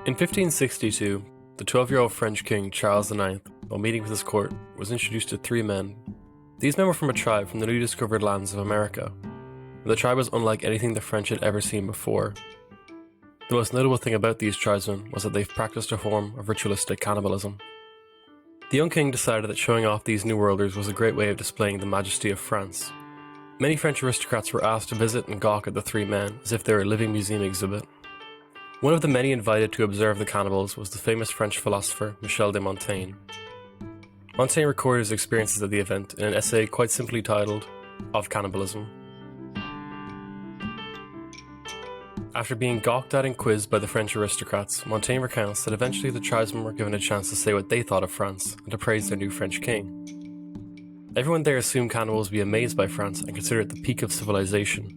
In 1562, the 12-year-old French king Charles IX, while meeting with his court, was introduced to three men. These men were from a tribe from the newly discovered lands of America, and the tribe was unlike anything the French had ever seen before. The most notable thing about these tribesmen was that they practiced a form of ritualistic cannibalism. The young king decided that showing off these New Worlders was a great way of displaying the majesty of France. Many French aristocrats were asked to visit and gawk at the three men as if they were a living museum exhibit. One of the many invited to observe the cannibals was the famous French philosopher Michel de Montaigne. Montaigne recorded his experiences at the event in an essay quite simply titled, Of Cannibalism. After being gawked at and quizzed by the French aristocrats, Montaigne recounts that eventually the tribesmen were given a chance to say what they thought of France and to praise their new French king. Everyone there assumed cannibals would be amazed by France and consider it the peak of civilization.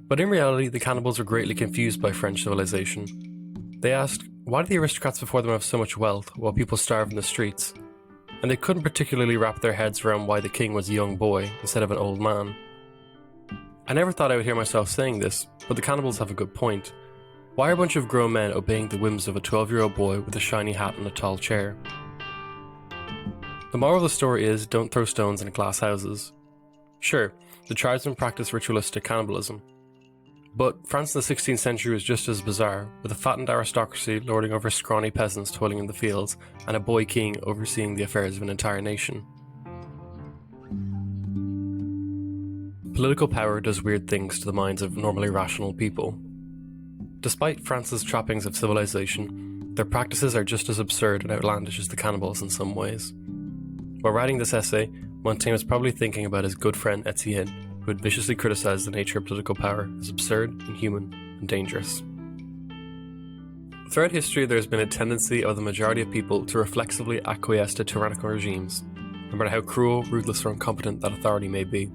But in reality, the cannibals were greatly confused by French civilization. They asked, why do the aristocrats before them have so much wealth while people starve in the streets? And they couldn't particularly wrap their heads around why the king was a young boy instead of an old man. I never thought I would hear myself saying this, but the cannibals have a good point. Why are a bunch of grown men obeying the whims of a 12-year-old boy with a shiny hat and a tall chair? The moral of the story is, don't throw stones in glass houses. Sure, the tribesmen practiced ritualistic cannibalism. But France in the 16th century was just as bizarre, with a fattened aristocracy lording over scrawny peasants toiling in the fields, and a boy king overseeing the affairs of an entire nation. Political power does weird things to the minds of normally rational people. Despite France's trappings of civilization, their practices are just as absurd and outlandish as the cannibals in some ways. While writing this essay, Montaigne was probably thinking about his good friend Étienne, who had viciously criticized the nature of political power as absurd, inhuman, and dangerous. Throughout history, there has been a tendency of the majority of people to reflexively acquiesce to tyrannical regimes, no matter how cruel, ruthless, or incompetent that authority may be.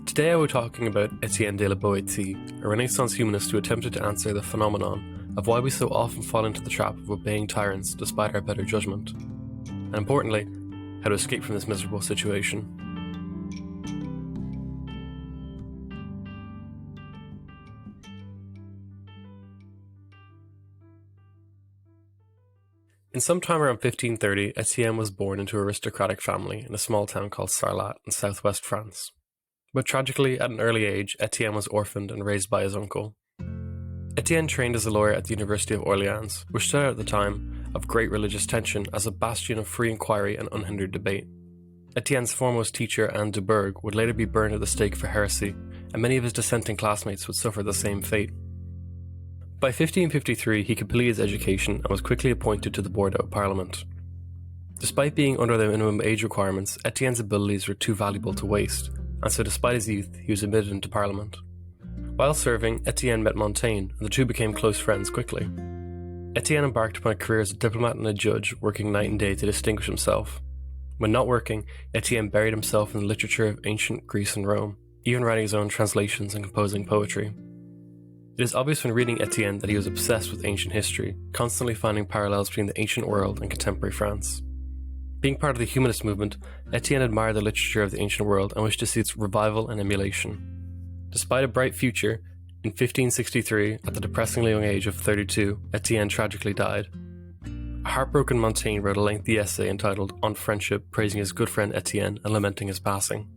Today I will be talking about Étienne De La Boétie, a Renaissance humanist who attempted to answer the phenomenon of why we so often fall into the trap of obeying tyrants despite our better judgment, and importantly, how to escape from this miserable situation. In some time around 1530, Étienne was born into an aristocratic family in a small town called Sarlat in southwest France. But tragically, at an early age, Étienne was orphaned and raised by his uncle. Étienne trained as a lawyer at the University of Orleans, which stood out at the time of great religious tension as a bastion of free inquiry and unhindered debate. Étienne's foremost teacher, Anne de Bourgh, would later be burned at the stake for heresy, and many of his dissenting classmates would suffer the same fate. By 1553, he completed his education and was quickly appointed to the Bordeaux Parliament. Despite being under the minimum age requirements, Étienne's abilities were too valuable to waste, and so despite his youth, he was admitted into Parliament. While serving, Étienne met Montaigne, and the two became close friends quickly. Étienne embarked upon a career as a diplomat and a judge, working night and day to distinguish himself. When not working, Étienne buried himself in the literature of ancient Greece and Rome, even writing his own translations and composing poetry. It is obvious when reading Étienne that he was obsessed with ancient history, constantly finding parallels between the ancient world and contemporary France. Being part of the humanist movement, Étienne admired the literature of the ancient world and wished to see its revival and emulation. Despite a bright future, in 1563, at the depressingly young age of 32, Étienne tragically died. A heartbroken Montaigne wrote a lengthy essay entitled On Friendship, praising his good friend Étienne and lamenting his passing.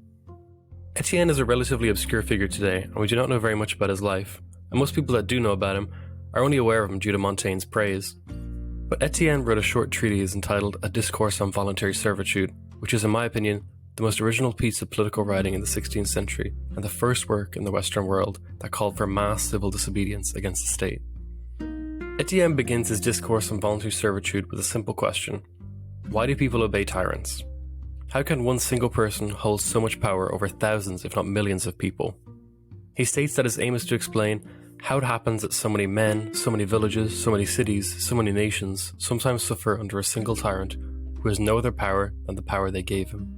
Étienne is a relatively obscure figure today, and we do not know very much about his life, and most people that do know about him are only aware of him due to Montaigne's praise. But Étienne wrote a short treatise entitled A Discourse on Voluntary Servitude, which is, in my opinion, the most original piece of political writing in the 16th century and the first work in the Western world that called for mass civil disobedience against the state. Étienne begins his Discourse on Voluntary Servitude with a simple question: why do people obey tyrants? How can one single person hold so much power over thousands, if not millions of people? He states that his aim is to explain how it happens that so many men, so many villages, so many cities, so many nations sometimes suffer under a single tyrant who has no other power than the power they gave him.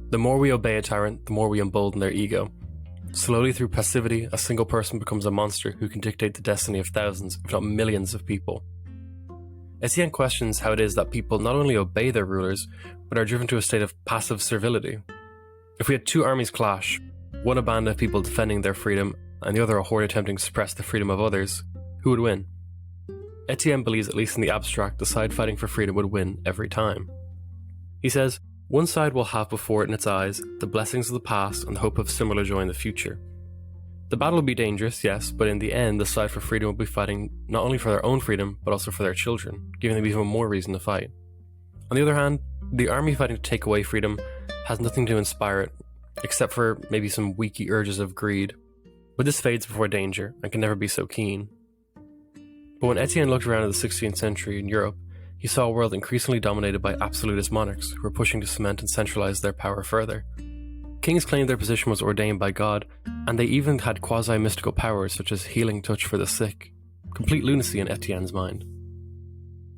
The more we obey a tyrant, the more we embolden their ego. Slowly through passivity, a single person becomes a monster who can dictate the destiny of thousands, if not millions of people. Étienne questions how it is that people not only obey their rulers, but are driven to a state of passive servility. If we had two armies clash, one a band of people defending their freedom, and the other a horde attempting to suppress the freedom of others, who would win? Étienne believes, at least in the abstract, the side fighting for freedom would win every time. He says, one side will have before it in its eyes the blessings of the past and the hope of similar joy in the future. The battle will be dangerous, yes, but in the end, the side for freedom will be fighting not only for their own freedom, but also for their children, giving them even more reason to fight. On the other hand, the army fighting to take away freedom has nothing to inspire it, except for maybe some weaky urges of greed. But this fades before danger, and can never be so keen. But when Étienne looked around at the 16th century in Europe, he saw a world increasingly dominated by absolutist monarchs who were pushing to cement and centralize their power further. Kings claimed their position was ordained by God, and they even had quasi-mystical powers such as healing touch for the sick. Complete lunacy in Étienne's mind.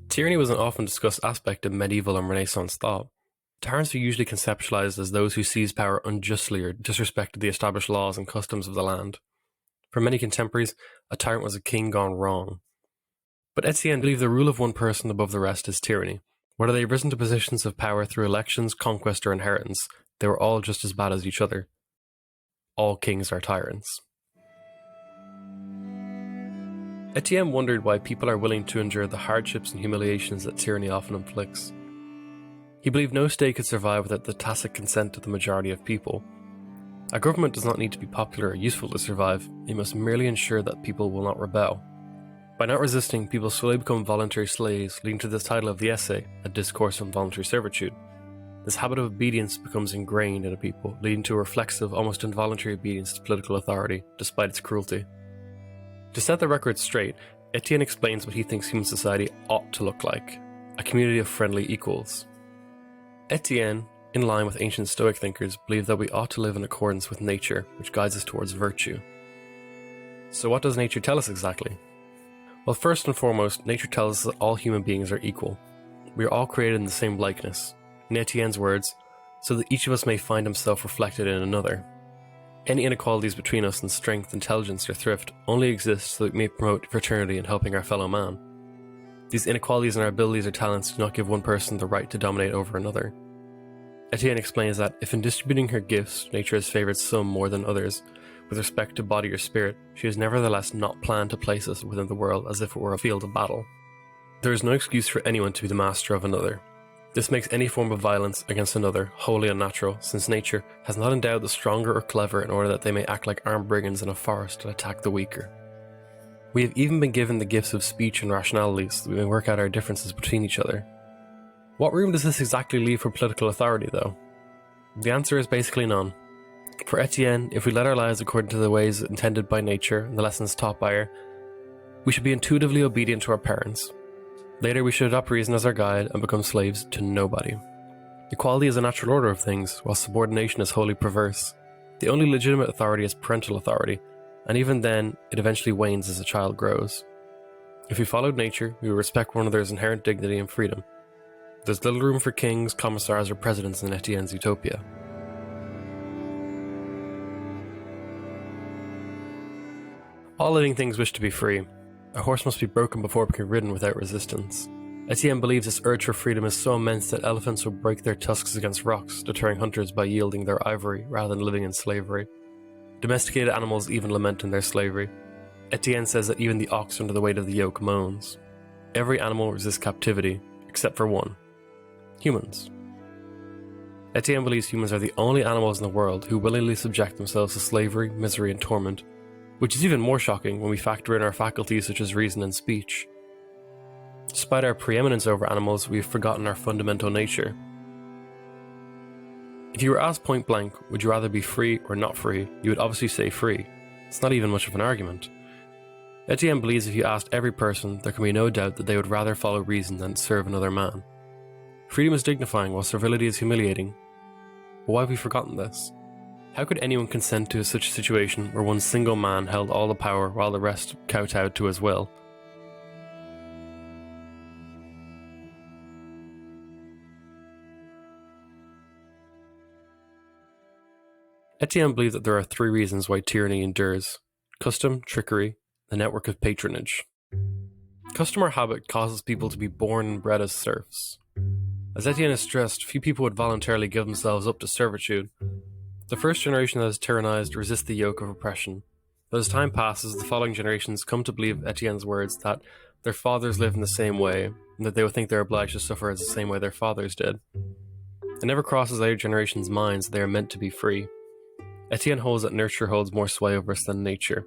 Tyranny was an often discussed aspect of medieval and Renaissance thought. Tyrants are usually conceptualized as those who seize power unjustly or disrespected the established laws and customs of the land. For many contemporaries, a tyrant was a king gone wrong. But Étienne believed the rule of one person above the rest is tyranny. Whether they risen to positions of power through elections, conquest, or inheritance, they were all just as bad as each other. All kings are tyrants. Étienne wondered why people are willing to endure the hardships and humiliations that tyranny often inflicts. He believed no state could survive without the tacit consent of the majority of people. A government does not need to be popular or useful to survive, it must merely ensure that people will not rebel. By not resisting, people slowly become voluntary slaves, leading to the title of the essay, A Discourse on Voluntary Servitude. This habit of obedience becomes ingrained in a people, leading to a reflexive, almost involuntary obedience to political authority, despite its cruelty. To set the record straight, Étienne explains what he thinks human society ought to look like: a community of friendly equals. Étienne, in line with ancient Stoic thinkers, believed that we ought to live in accordance with nature, which guides us towards virtue. So what does nature tell us exactly? Well, first and foremost, nature tells us that all human beings are equal. We are all created in the same likeness. In Étienne's words, so that each of us may find himself reflected in another. Any inequalities between us in strength, intelligence, or thrift only exist so that we may promote fraternity and helping our fellow man. These inequalities in our abilities or talents do not give one person the right to dominate over another. Étienne explains that if in distributing her gifts, nature has favored some more than others, with respect to body or spirit, she has nevertheless not planned to place us within the world as if it were a field of battle. There is no excuse for anyone to be the master of another. This makes any form of violence against another wholly unnatural, since nature has not endowed the stronger or clever in order that they may act like armed brigands in a forest and attack the weaker. We have even been given the gifts of speech and rationality so that we may work out our differences between each other. What room does this exactly leave for political authority, though? The answer is basically none. For Étienne, if we led our lives according to the ways intended by nature and the lessons taught by her, we should be intuitively obedient to our parents. Later we should adopt reason as our guide and become slaves to nobody. Equality is a natural order of things, while subordination is wholly perverse. The only legitimate authority is parental authority, and even then, it eventually wanes as a child grows. If we followed nature, we would respect one another's inherent dignity and freedom. There's little room for kings, commissars, or presidents in Étienne's utopia. All living things wish to be free. A horse must be broken before it can be ridden without resistance. Étienne believes this urge for freedom is so immense that elephants will break their tusks against rocks, deterring hunters by yielding their ivory rather than living in slavery. Domesticated animals even lament in their slavery. Étienne says that even the ox under the weight of the yoke moans. Every animal resists captivity, except for one: humans. Étienne believes humans are the only animals in the world who willingly subject themselves to slavery, misery, and torment, which is even more shocking when we factor in our faculties such as reason and speech. Despite our preeminence over animals, we have forgotten our fundamental nature. If you were asked point blank, would you rather be free or not free, you would obviously say free. It's not even much of an argument. Étienne believes if you asked every person, there can be no doubt that they would rather follow reason than serve another man. Freedom is dignifying while servility is humiliating. But why have we forgotten this? How could anyone consent to such a situation where one single man held all the power while the rest kowtowed to his will? Étienne believed that there are three reasons why tyranny endures: custom, trickery, the network of patronage. Custom or habit causes people to be born and bred as serfs. As Étienne has stressed, few people would voluntarily give themselves up to servitude. The first generation that is tyrannized resists the yoke of oppression, but as time passes, the following generations come to believe Étienne's words that their fathers live in the same way, and that they would think they're obliged to suffer as the same way their fathers did. It never crosses later generations' minds that they are meant to be free. Étienne holds that nurture holds more sway over us than nature.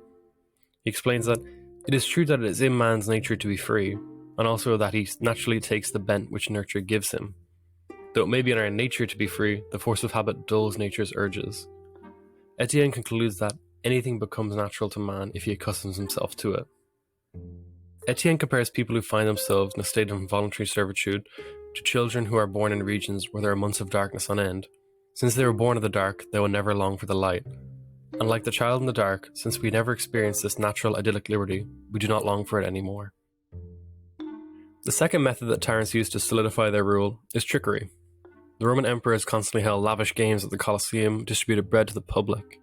He explains that it is true that it is in man's nature to be free, and also that he naturally takes the bent which nurture gives him. Though it may be in our nature to be free, the force of habit dulls nature's urges. Étienne concludes that anything becomes natural to man if he accustoms himself to it. Étienne compares people who find themselves in a state of involuntary servitude to children who are born in regions where there are months of darkness on end. Since they were born of the dark, they will never long for the light. And like the child in the dark, since we never experienced this natural idyllic liberty, we do not long for it anymore. The second method that tyrants use to solidify their rule is trickery. The Roman emperors constantly held lavish games at the Colosseum, distributed bread to the public.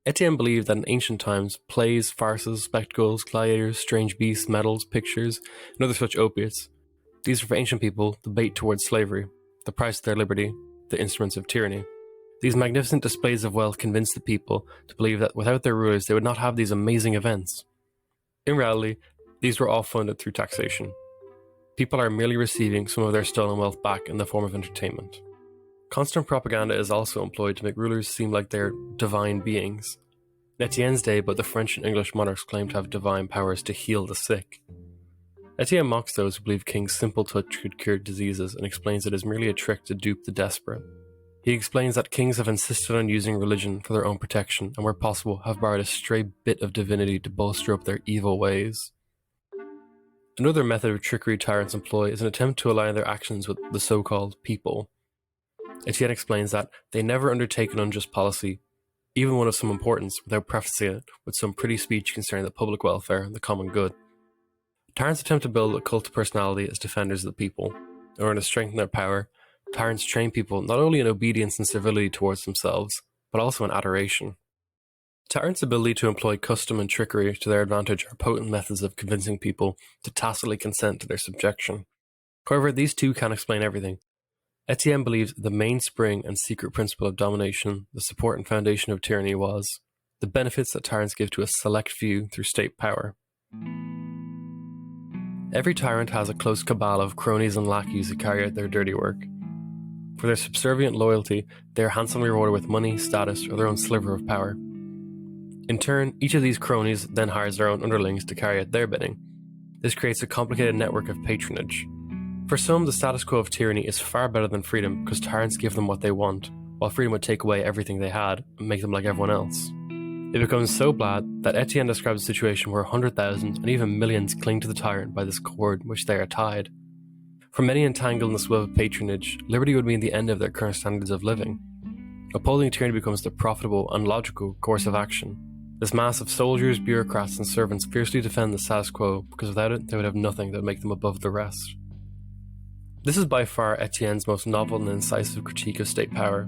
Étienne believed that in ancient times, plays, farces, spectacles, gladiators, strange beasts, medals, pictures, and other such opiates, these were for ancient people the bait towards slavery, the price of their liberty, the instruments of tyranny. These magnificent displays of wealth convinced the people to believe that without their rulers they would not have these amazing events. In reality, these were all funded through taxation. People are merely receiving some of their stolen wealth back in the form of entertainment. Constant propaganda is also employed to make rulers seem like they're divine beings. In Étienne's day, both the French and English monarchs claimed to have divine powers to heal the sick. Étienne mocks those who believe king's simple touch could cure diseases and explains it is merely a trick to dupe the desperate. He explains that kings have insisted on using religion for their own protection and where possible have borrowed a stray bit of divinity to bolster up their evil ways. Another method of trickery tyrants employ is an attempt to align their actions with the so-called people. Étienne explains that they never undertake an unjust policy, even one of some importance, without prefacing it with some pretty speech concerning the public welfare and the common good. Tyrants attempt to build a cult of personality as defenders of the people. In order to strengthen their power, tyrants train people not only in obedience and civility towards themselves, but also in adoration. Tyrants' ability to employ custom and trickery to their advantage are potent methods of convincing people to tacitly consent to their subjection. However, these too can't explain everything. Étienne believed the mainspring and secret principle of domination, the support and foundation of tyranny, was the benefits that tyrants give to a select few through state power. Every tyrant has a close cabal of cronies and lackeys who carry out their dirty work. For their subservient loyalty, they are handsomely rewarded with money, status, or their own sliver of power. In turn, each of these cronies then hires their own underlings to carry out their bidding. This creates a complicated network of patronage. For some, the status quo of tyranny is far better than freedom because tyrants give them what they want, while freedom would take away everything they had and make them like everyone else. It becomes so bad that Étienne describes a situation where 100,000 and even millions cling to the tyrant by this cord which they are tied. For many entangled in this web of patronage, liberty would mean the end of their current standards of living. Upholding tyranny becomes the profitable and logical course of action. This mass of soldiers, bureaucrats, and servants fiercely defend the status quo because without it they would have nothing that would make them above the rest. This is by far Étienne's most novel and incisive critique of state power.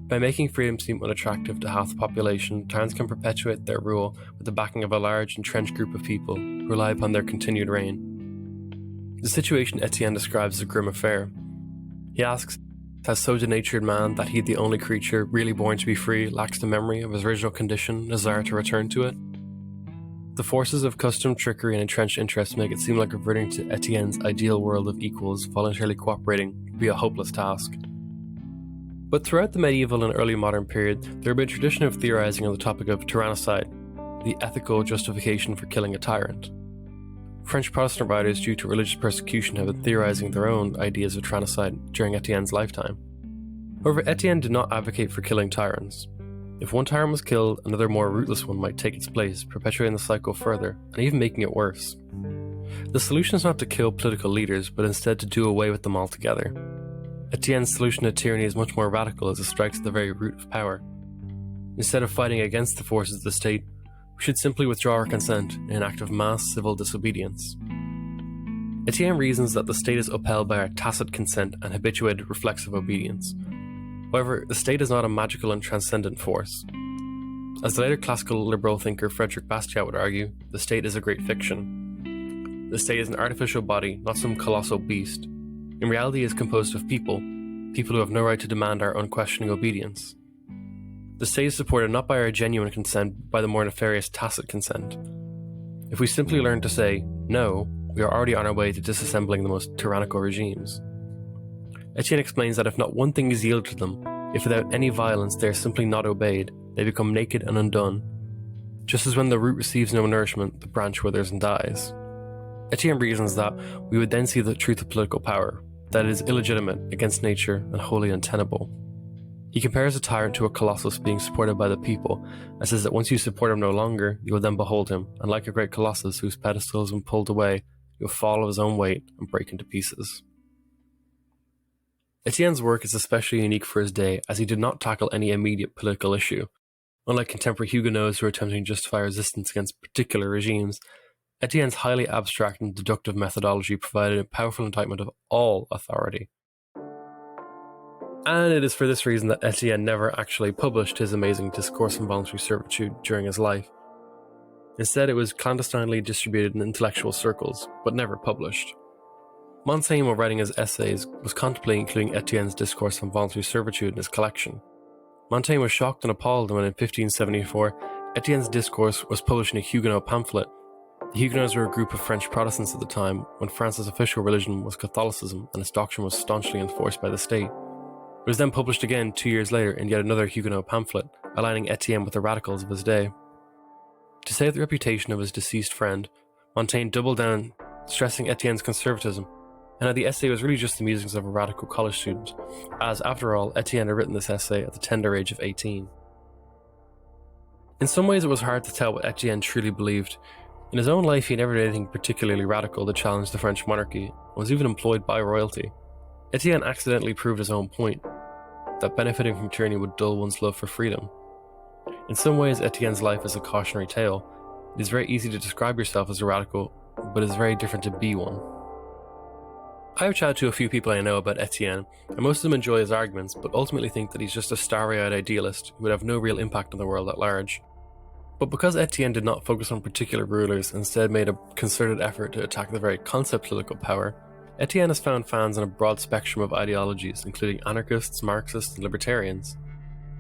By making freedom seem unattractive to half the population, tyrants can perpetuate their rule with the backing of a large entrenched group of people who rely upon their continued reign. The situation Étienne describes as a grim affair. He asks, has so denatured man that he, the only creature really born to be free, lacks the memory of his original condition and desire to return to it? The forces of custom, trickery, and entrenched interests make it seem like reverting to Étienne's ideal world of equals voluntarily cooperating would be a hopeless task. But throughout the medieval and early modern period, there had been a tradition of theorizing on the topic of tyrannicide, the ethical justification for killing a tyrant. French Protestant writers, due to religious persecution, have been theorizing their own ideas of tyrannicide during Étienne's lifetime. However, Étienne did not advocate for killing tyrants. If one tyrant was killed, another more ruthless one might take its place, perpetuating the cycle further, and even making it worse. The solution is not to kill political leaders, but instead to do away with them altogether. Étienne's solution to tyranny is much more radical as it strikes at the very root of power. Instead of fighting against the forces of the state, we should simply withdraw our consent in an act of mass civil disobedience. Étienne reasons that the state is upheld by our tacit consent and habituated reflexive obedience. However, the state is not a magical and transcendent force. As the later classical liberal thinker Frederick Bastiat would argue, the state is a great fiction. The state is an artificial body, not some colossal beast. In reality, it is composed of people who have no right to demand our unquestioning obedience. The state is supported not by our genuine consent, but by the more nefarious tacit consent. If we simply learn to say no, we are already on our way to disassembling the most tyrannical regimes. Étienne explains that if not one thing is yielded to them, if without any violence they are simply not obeyed, they become naked and undone. Just as when the root receives no nourishment, the branch withers and dies. Étienne reasons that we would then see the truth of political power, that it is illegitimate, against nature, and wholly untenable. He compares a tyrant to a colossus being supported by the people, and says that once you support him no longer, you will then behold him, and like a great colossus whose pedestal has been pulled away, he will fall of his own weight and break into pieces. Étienne's work is especially unique for his day, as he did not tackle any immediate political issue. Unlike contemporary Huguenots who are attempting to justify resistance against particular regimes, Étienne's highly abstract and deductive methodology provided a powerful indictment of all authority. And it is for this reason that Étienne never actually published his amazing Discourse on Voluntary Servitude during his life. Instead, it was clandestinely distributed in intellectual circles, but never published. Montaigne, while writing his essays, was contemplating including Étienne's Discourse on Voluntary Servitude in his collection. Montaigne was shocked and appalled when in 1574, Étienne's Discourse was published in a Huguenot pamphlet. The Huguenots were a group of French Protestants at the time, when France's official religion was Catholicism and its doctrine was staunchly enforced by the state. It was then published again 2 years later in yet another Huguenot pamphlet, aligning Étienne with the radicals of his day. To save the reputation of his deceased friend, Montaigne doubled down, stressing Étienne's conservatism, and how the essay was really just the musings of a radical college student, as, after all, Étienne had written this essay at the tender age of 18. In some ways it was hard to tell what Étienne truly believed. In his own life he never did anything particularly radical to challenge the French monarchy, and was even employed by royalty. Étienne accidentally proved his own point, that benefiting from tyranny would dull one's love for freedom. In some ways Étienne's life is a cautionary tale. It is very easy to describe yourself as a radical, but it is very different to be one. I have chatted to a few people I know about Étienne, and most of them enjoy his arguments, but ultimately think that he's just a starry-eyed idealist who would have no real impact on the world at large. But because Étienne did not focus on particular rulers and instead made a concerted effort to attack the very concept of political power, Étienne has found fans in a broad spectrum of ideologies, including anarchists, Marxists, and libertarians.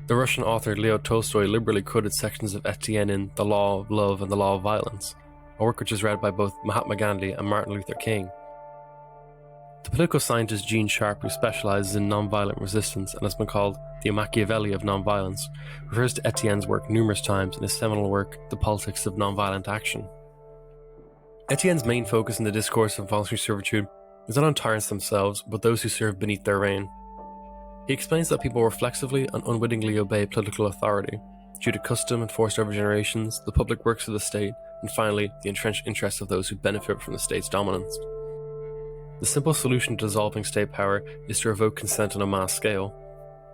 The Russian author Leo Tolstoy liberally quoted sections of Étienne in The Law of Love and The Law of Violence, a work which is read by both Mahatma Gandhi and Martin Luther King. The political scientist Gene Sharp, who specializes in nonviolent resistance and has been called the Machiavelli of nonviolence, refers to Étienne's work numerous times in his seminal work, The Politics of Nonviolent Action. Étienne's main focus in the Discourse of Voluntary Servitude is not on tyrants themselves, but those who serve beneath their reign. He explains that people reflexively and unwittingly obey political authority, due to custom enforced over generations, the public works of the state, and finally, the entrenched interests of those who benefit from the state's dominance. The simple solution to dissolving state power is to revoke consent on a mass scale.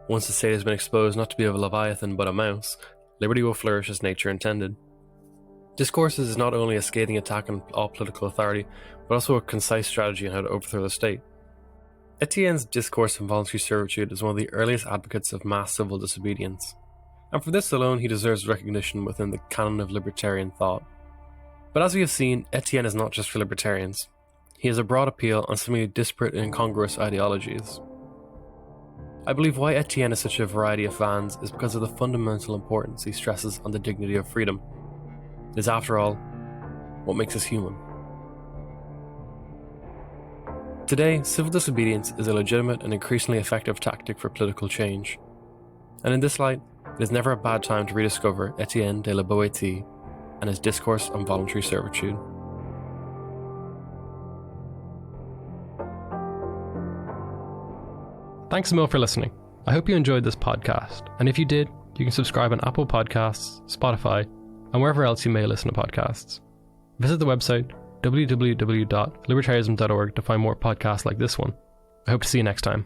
Once the state has been exposed not to be a leviathan but a mouse, liberty will flourish as nature intended. Discourses is not only a scathing attack on all political authority, but also a concise strategy on how to overthrow the state. Étienne's Discourse on Voluntary Servitude is one of the earliest advocates of mass civil disobedience, and for this alone he deserves recognition within the canon of libertarian thought. But as we have seen, Étienne is not just for libertarians. He has a broad appeal on seemingly disparate and incongruous ideologies. I believe why Étienne has such a variety of fans is because of the fundamental importance he stresses on the dignity of freedom. It is, after all, what makes us human. Today, civil disobedience is a legitimate and increasingly effective tactic for political change. And in this light, it is never a bad time to rediscover Étienne De La Boétie and his Discourse on Voluntary Servitude. Thanks a mil for listening. I hope you enjoyed this podcast, and if you did, you can subscribe on Apple Podcasts, Spotify, and wherever else you may listen to podcasts. Visit the website www.libertarianism.org to find more podcasts like this one. I hope to see you next time.